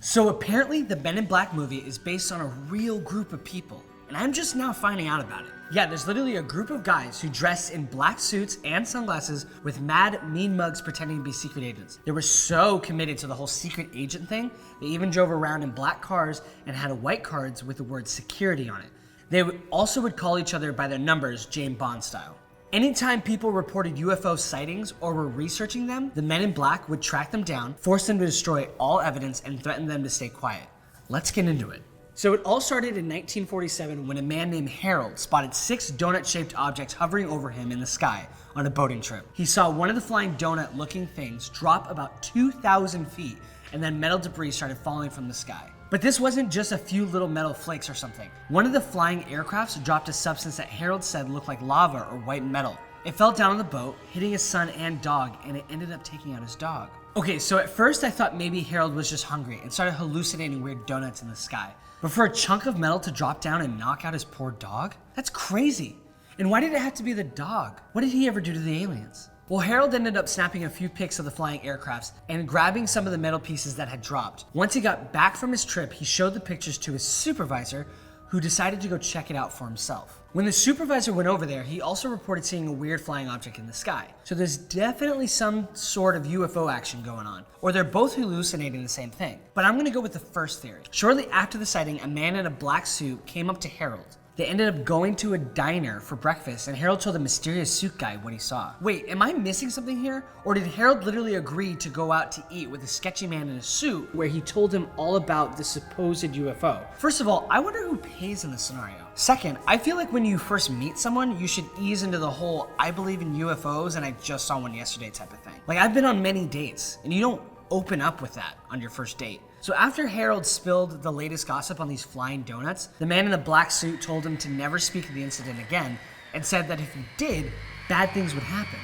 So apparently the Men in Black movie is based on a real group of people, and I'm just now finding out about it. Yeah, there's literally a group of guys who dress in black suits and sunglasses with mad, mean mugs pretending to be secret agents. They were so committed to the whole secret agent thing, they even drove around in black cars and had white cards with the word security on it. They also would call each other by their numbers, James Bond style. Anytime people reported UFO sightings or were researching them, the Men in Black would track them down, force them to destroy all evidence, and threaten them to stay quiet. Let's get into it. So it all started in 1947 when a man named Harold spotted 6 donut-shaped objects hovering over him in the sky on a boating trip. He saw one of the flying donut-looking things drop about 2,000 feet, and then metal debris started falling from the sky. But this wasn't just a few little metal flakes or something. One of the flying aircrafts dropped a substance that Harold said looked like lava or white metal. It fell down on the boat, hitting his son and dog, and it ended up taking out his dog. Okay, so at first I thought maybe Harold was just hungry and started hallucinating weird donuts in the sky. But for a chunk of metal to drop down and knock out his poor dog? That's crazy. And why did it have to be the dog? What did he ever do to the aliens? Well, Harold ended up snapping a few pics of the flying aircrafts and grabbing some of the metal pieces that had dropped. Once he got back from his trip, he showed the pictures to his supervisor, who decided to go check it out for himself. When the supervisor went over there, he also reported seeing a weird flying object in the sky. So there's definitely some sort of UFO action going on, or they're both hallucinating the same thing. But I'm gonna go with the first theory. Shortly after the sighting, a man in a black suit came up to Harold. They ended up going to a diner for breakfast, and Harold told the mysterious suit guy what he saw. Wait, am I missing something here? Or did Harold literally agree to go out to eat with a sketchy man in a suit where he told him all about the supposed UFO? First of all, I wonder who pays in this scenario. Second, I feel like when you first meet someone, you should ease into the whole I believe in UFOs and I just saw one yesterday type of thing. Like, I've been on many dates, and you don't open up with that on your first date. So after Harold spilled the latest gossip on these flying donuts, the man in the black suit told him to never speak of the incident again and said that if he did, bad things would happen.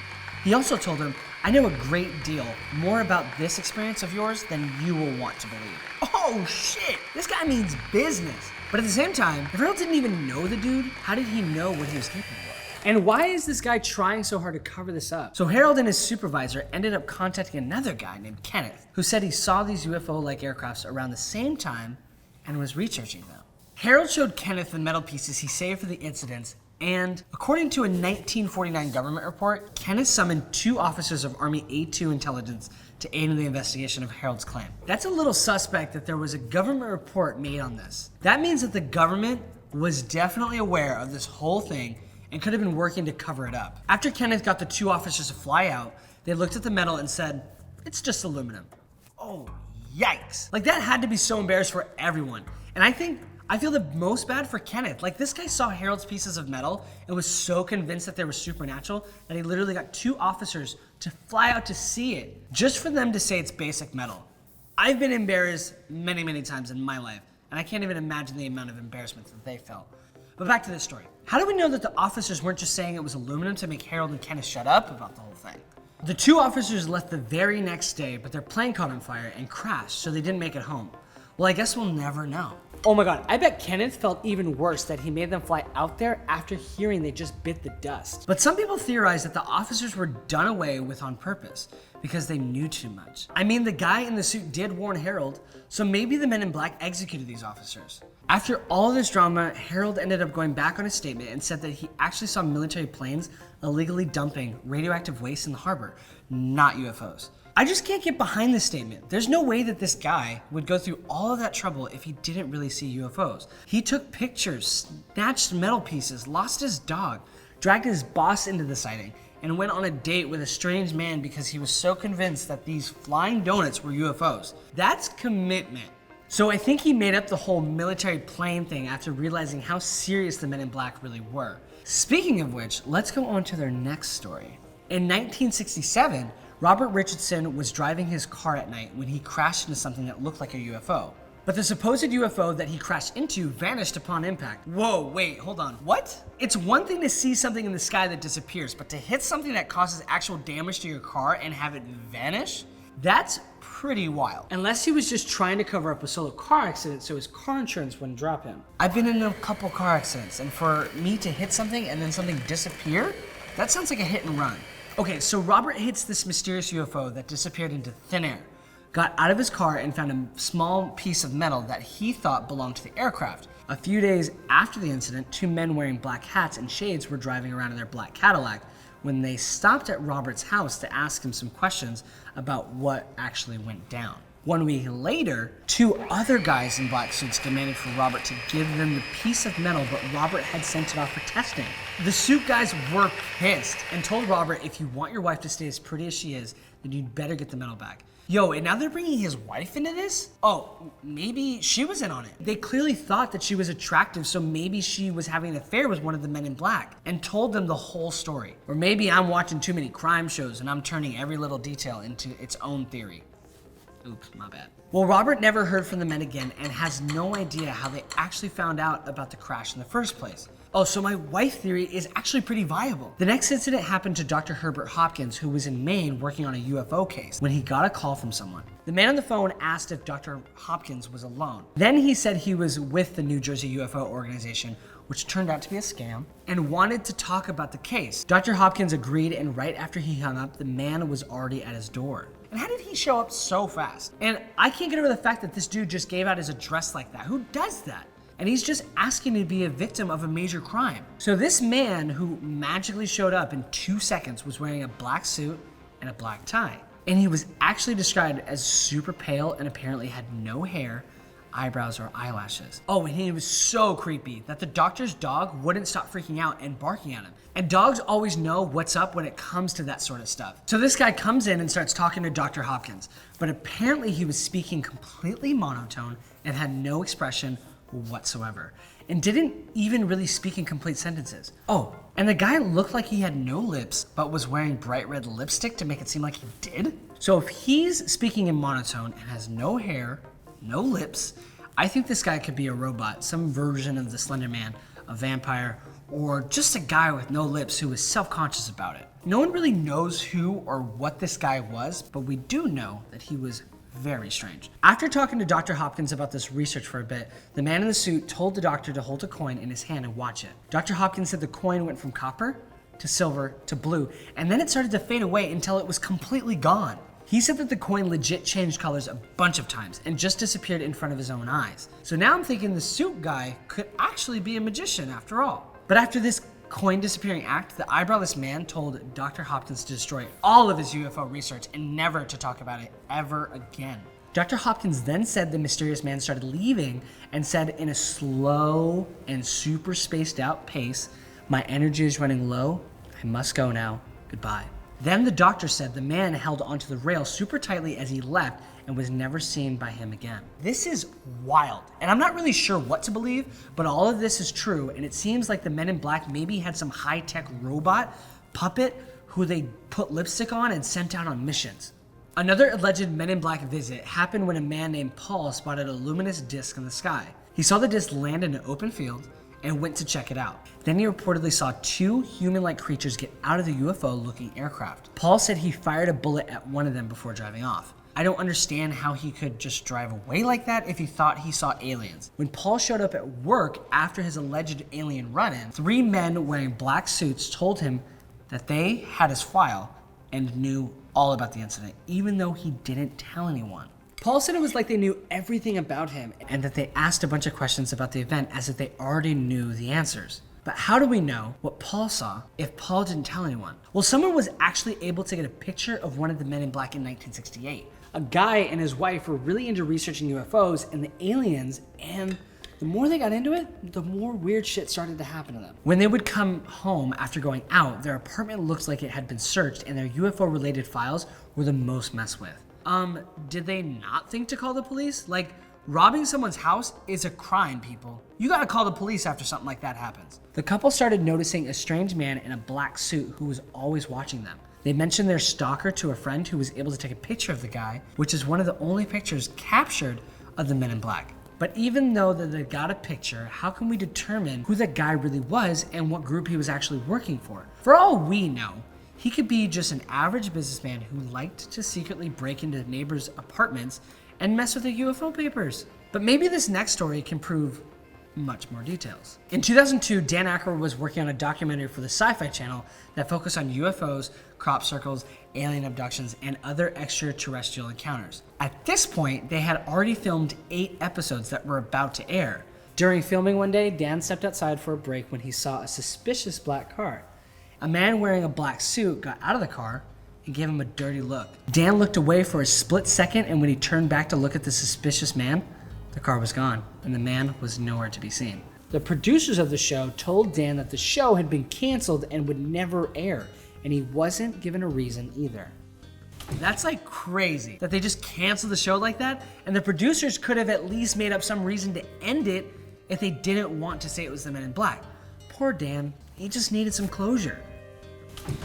He also told him, I know a great deal more about this experience of yours than you will want to believe. Oh shit, this guy means business. But at the same time, if Harold didn't even know the dude, how did he know what he was capable of? And why is this guy trying so hard to cover this up? So Harold and his supervisor ended up contacting another guy named Kenneth, who said he saw these UFO-like aircrafts around the same time and was researching them. Harold showed Kenneth the metal pieces he saved for the incidents, and according to a 1949 government report, Kenneth summoned 2 officers of Army A2 intelligence to aid in the investigation of Harold's claim. That's a little suspect that there was a government report made on this. That means that the government was definitely aware of this whole thing and could have been working to cover it up. After Kenneth got the 2 officers to fly out, they looked at the metal and said, it's just aluminum. Oh, yikes. Like, that had to be so embarrassed for everyone. And I feel the most bad for Kenneth. Like, this guy saw Harold's pieces of metal and was so convinced that they were supernatural that he literally got 2 officers to fly out to see it, just for them to say it's basic metal. I've been embarrassed many, many times in my life, and I can't even imagine the amount of embarrassment that they felt. But back to this story. How do we know that the officers weren't just saying it was aluminum to make Harold and Kenneth shut up about the whole thing? The 2 officers left the very next day, but their plane caught on fire and crashed, so they didn't make it home. Well, I guess we'll never know. Oh my god, I bet Kenneth felt even worse that he made them fly out there after hearing they just bit the dust. But some people theorize that the officers were done away with on purpose because they knew too much. I mean, the guy in the suit did warn Harold, so maybe the Men in Black executed these officers. After all this drama, Harold ended up going back on his statement and said that he actually saw military planes illegally dumping radioactive waste in the harbor, not UFOs. I just can't get behind this statement. There's no way that this guy would go through all of that trouble if he didn't really see UFOs. He took pictures, snatched metal pieces, lost his dog, dragged his boss into the sighting, and went on a date with a strange man because he was so convinced that these flying donuts were UFOs. That's commitment. So I think he made up the whole military plane thing after realizing how serious the Men in Black really were. Speaking of which, let's go on to their next story. In 1967, Robert Richardson was driving his car at night when he crashed into something that looked like a UFO. But the supposed UFO that he crashed into vanished upon impact. Whoa, wait, hold on. What? It's one thing to see something in the sky that disappears, but to hit something that causes actual damage to your car and have it vanish? That's pretty wild. Unless he was just trying to cover up a solo car accident so his car insurance wouldn't drop him. I've been in a couple car accidents, and for me to hit something and then something disappear, that sounds like a hit and run. Okay, so Robert hits this mysterious UFO that disappeared into thin air. got out of his car and found a small piece of metal that he thought belonged to the aircraft. A few days after the incident, 2 men wearing black hats and shades were driving around in their black Cadillac when they stopped at Robert's house to ask him some questions about what actually went down. 1 week later, 2 other guys in black suits demanded for Robert to give them the piece of metal, but Robert had sent it off for testing. The suit guys were pissed and told Robert, if you want your wife to stay as pretty as she is, then you'd better get the metal back. Yo, and now they're bringing his wife into this? Oh, maybe she was in on it. They clearly thought that she was attractive, so maybe she was having an affair with one of the men in black and told them the whole story. Or maybe I'm watching too many crime shows and I'm turning every little detail into its own theory. Oops, my bad. Well, Robert never heard from the men again and has no idea how they actually found out about the crash in the first place. Oh, so my wife theory is actually pretty viable. The next incident happened to Dr. Herbert Hopkins, who was in Maine working on a UFO case, when he got a call from someone. The man on the phone asked if Dr. Hopkins was alone. Then he said he was with the New Jersey UFO organization, which turned out to be a scam, and wanted to talk about the case. Dr. Hopkins agreed, and right after he hung up, the man was already at his door. And how did he show up so fast? And I can't get over the fact that this dude just gave out his address like that. Who does that? And he's just asking to be a victim of a major crime. So this man who magically showed up in 2 seconds was wearing a black suit and a black tie. And he was actually described as super pale and apparently had no hair, eyebrows, or eyelashes. Oh, and he was so creepy that the doctor's dog wouldn't stop freaking out and barking at him. And dogs always know what's up when it comes to that sort of stuff. So this guy comes in and starts talking to Dr. Hopkins, but apparently he was speaking completely monotone and had no expression whatsoever, and didn't even really speak in complete sentences. Oh, and the guy looked like he had no lips, but was wearing bright red lipstick to make it seem like he did. So if he's speaking in monotone and has no hair, no lips, I think this guy could be a robot, some version of the Slender Man, a vampire, or just a guy with no lips who is self-conscious about it. No one really knows who or what this guy was, but we do know that he was very strange. After talking to Dr. Hopkins about this research for a bit, the man in the suit told the doctor to hold a coin in his hand and watch it. Dr. Hopkins said the coin went from copper to silver to blue, and then it started to fade away until it was completely gone. He said that the coin legit changed colors a bunch of times and just disappeared in front of his own eyes. So now I'm thinking the suit guy could actually be a magician after all. But after this coin disappearing act, the eyebrowless man told Dr. Hopkins to destroy all of his UFO research and never to talk about it ever again. Dr. Hopkins then said the mysterious man started leaving and said in a slow and super spaced out pace, "My energy is running low. I must go now. Goodbye." Then the doctor said the man held onto the rail super tightly as he left and was never seen by him again. This is wild, and I'm not really sure what to believe, but all of this is true, and it seems like the men in black maybe had some high-tech robot puppet who they put lipstick on and sent out on missions. Another alleged Men in Black visit happened when a man named Paul spotted a luminous disc in the sky. He saw the disc land in an open field and went to check it out. Then he reportedly saw 2 human-like creatures get out of the UFO-looking aircraft. Paul said he fired a bullet at one of them before driving off. I don't understand how he could just drive away like that if he thought he saw aliens. When Paul showed up at work after his alleged alien run-in, 3 men wearing black suits told him that they had his file and knew all about the incident, even though he didn't tell anyone. Paul said it was like they knew everything about him and that they asked a bunch of questions about the event as if they already knew the answers. But how do we know what Paul saw if Paul didn't tell anyone? Well, someone was actually able to get a picture of one of the men in black in 1968. A guy and his wife were really into researching UFOs and the aliens, and the more they got into it, the more weird shit started to happen to them. When they would come home after going out, their apartment looked like it had been searched and their UFO-related files were the most messed with. Did they not think to call the police? Like, robbing someone's house is a crime, people. You gotta call the police after something like that happens. The couple started noticing a strange man in a black suit who was always watching them. They mentioned their stalker to a friend who was able to take a picture of the guy, which is one of the only pictures captured of the Men in Black. But even though that they got a picture, how can we determine who that guy really was and what group he was actually working for? For all we know, he could be just an average businessman who liked to secretly break into neighbors' apartments and mess with their UFO papers. But maybe this next story can prove much more details. In 2002, Dan Aykroyd was working on a documentary for the Sci-Fi Channel that focused on UFOs, crop circles, alien abductions, and other extraterrestrial encounters. At this point, they had already filmed 8 episodes that were about to air. During filming one day, Dan stepped outside for a break when he saw a suspicious black car. A man wearing a black suit got out of the car and gave him a dirty look. Dan looked away for a split second, and when he turned back to look at the suspicious man, the car was gone, and the man was nowhere to be seen. The producers of the show told Dan that the show had been canceled and would never air, and he wasn't given a reason either. That's like crazy that they just canceled the show like that, and the producers could have at least made up some reason to end it if they didn't want to say it was the Men in Black. Poor Dan, he just needed some closure.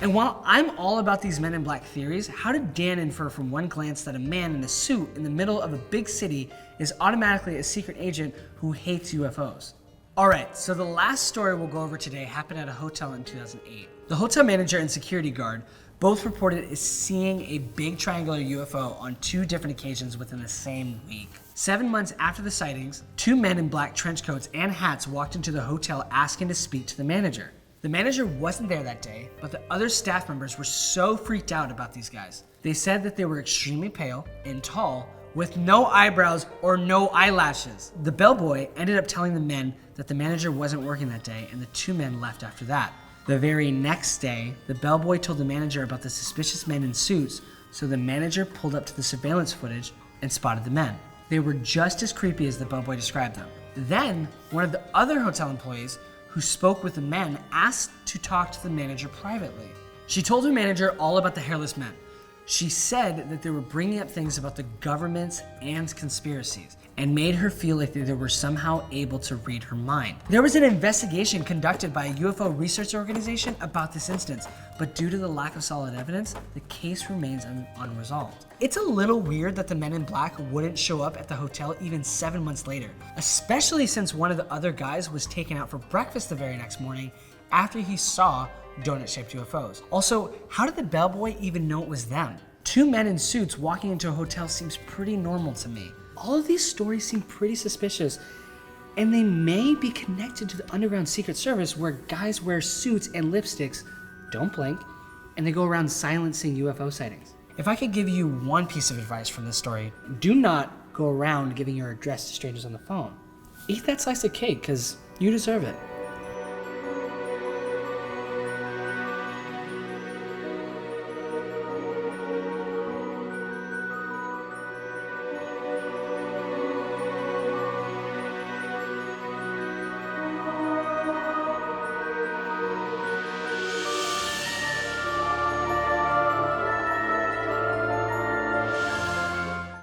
And while I'm all about these Men in Black theories, how did Dan infer from one glance that a man in a suit in the middle of a big city is automatically a secret agent who hates UFOs? Alright, so the last story we'll go over today happened at a hotel in 2008. The hotel manager and security guard both reported as seeing a big triangular UFO on 2 different occasions within the same week. 7 months after the sightings, 2 men in black trench coats and hats walked into the hotel asking to speak to the manager. The manager wasn't there that day, but the other staff members were so freaked out about these guys. They said that they were extremely pale and tall, with no eyebrows or no eyelashes. The bellboy ended up telling the men that the manager wasn't working that day, and the 2 men left after that. The very next day, the bellboy told the manager about the suspicious men in suits, so the manager pulled up to the surveillance footage and spotted the men. They were just as creepy as the bellboy described them. Then, one of the other hotel employees who spoke with the men asked to talk to the manager privately. She told her manager all about the hairless men. She said that they were bringing up things about the governments and conspiracies, and made her feel like they were somehow able to read her mind. There was an investigation conducted by a UFO research organization about this instance, but due to the lack of solid evidence, the case remains unresolved. It's a little weird that the Men in Black wouldn't show up at the hotel even 7 months later, especially since one of the other guys was taken out for breakfast the very next morning after he saw donut-shaped UFOs. Also, how did the bellboy even know it was them? 2 men in suits walking into a hotel seems pretty normal to me. All of these stories seem pretty suspicious, and they may be connected to the underground secret service where guys wear suits and lipsticks, don't blink, and they go around silencing UFO sightings. If I could give you one piece of advice from this story, do not go around giving your address to strangers on the phone. Eat that slice of cake, because you deserve it.